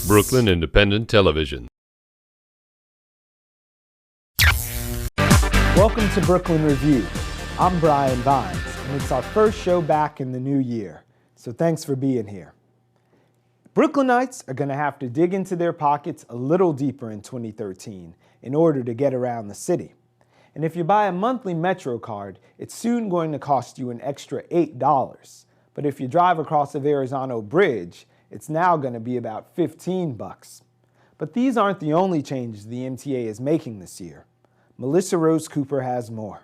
Brooklyn Independent Television. Welcome to Brooklyn Review. I'm Brian Vines, and it's our first show back in the new year, so thanks for being here. Brooklynites are going to have to dig into their pockets a little deeper in 2013 in order to get around the city. And if you buy a monthly MetroCard, it's soon going to cost you an extra $8. But if you drive across the Verrazano Bridge, it's now going to be about $15. But these aren't the only changes the MTA is making this year. Melissa Rose Cooper has more.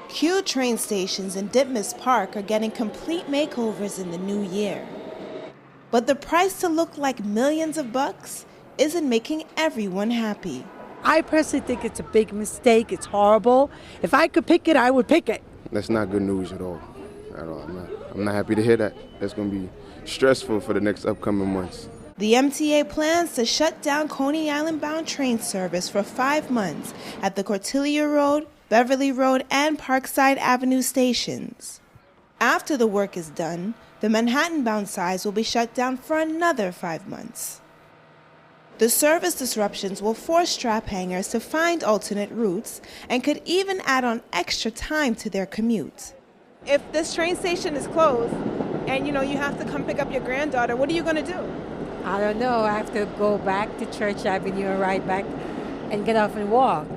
Q train stations in Ditmas Park are getting complete makeovers in the new year. But the price to look like millions of bucks isn't making everyone happy. I personally think it's a big mistake. It's horrible. If I could pick it, I would pick it. That's not good news at all. I'm not happy to hear that. That's going to be stressful for the next upcoming months. The MTA plans to shut down Coney Island-bound train service for 5 months at the Cortelyar Road, Beverly Road, and Parkside Avenue stations. After the work is done, the Manhattan-bound sides will be shut down for another 5 months. The service disruptions will force strap hangers to find alternate routes and could even add on extra time to their commute. If this train station is closed and you have to come pick up your granddaughter, what are you going to do? I don't know. I have to go back to Church Avenue and ride back and get off and walk.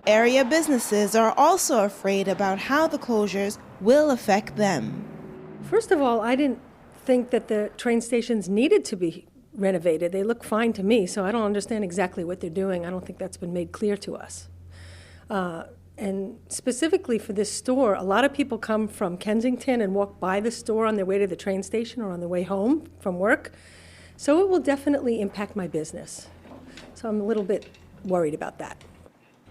Area businesses are also afraid about how the closures will affect them. First of all, I didn't think that the train stations needed to be renovated. They look fine to me, so I don't understand exactly what they're doing. I don't think that's been made clear to us. And specifically for this store, a lot of people come from Kensington and walk by the store on their way to the train station or on their way home from work. So it will definitely impact my business. So I'm a little bit worried about that.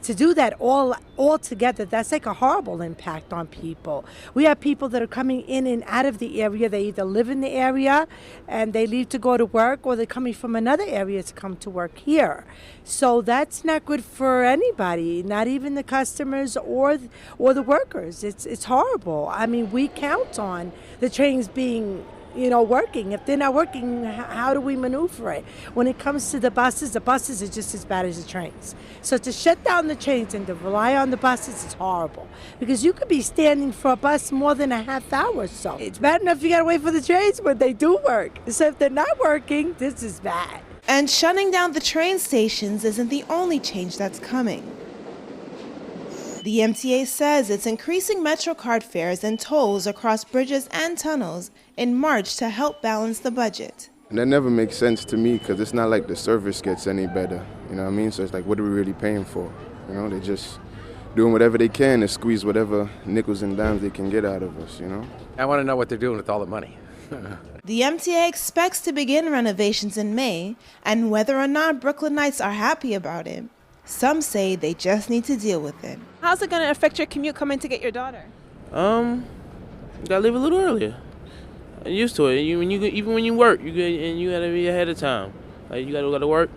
To do that all together, that's like a horrible impact on people. We have people that are coming in and out of the area. They either live in the area and they leave to go to work, or they're coming from another area to come to work here. So that's not good for anybody, not even the customers or the workers. It's horrible. I mean, we count on the trains being working. If they're not working, how do we maneuver it? When it comes to the buses are just as bad as the trains. So to shut down the trains and to rely on the buses is horrible, because you could be standing for a bus more than a half hour or so. It's bad enough you gotta wait for the trains when they do work. So if they're not working, this is bad. And shutting down the train stations isn't the only change that's coming. The MTA says it's increasing MetroCard fares and tolls across bridges and tunnels in March to help balance the budget. And that never makes sense to me, because it's not like the service gets any better. You know what I mean? So it's like, what are we really paying for? They're just doing whatever they can to squeeze whatever nickels and dimes they can get out of us, I want to know what they're doing with all the money. The MTA expects to begin renovations in May, and whether or not Brooklynites are happy about it, some say they just need to deal with it. How's it going to affect your commute coming to get your daughter? You gotta leave a little earlier. I'm used to it. Even when you work, you gotta be ahead of time. Like, you gotta go to work.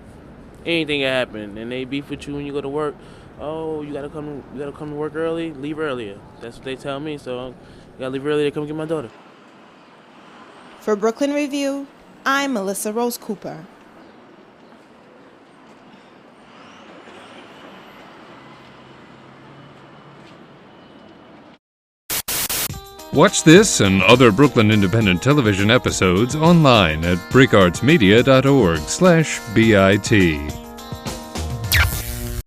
Anything can happen, and they beef with you when you go to work. Oh, you gotta come to work early. Leave earlier. That's what they tell me. So you gotta leave earlier to come get my daughter. For Brooklyn Review, I'm Melissa Rose Cooper. Watch this and other Brooklyn Independent Television episodes online at brickartsmedia.org/BIT.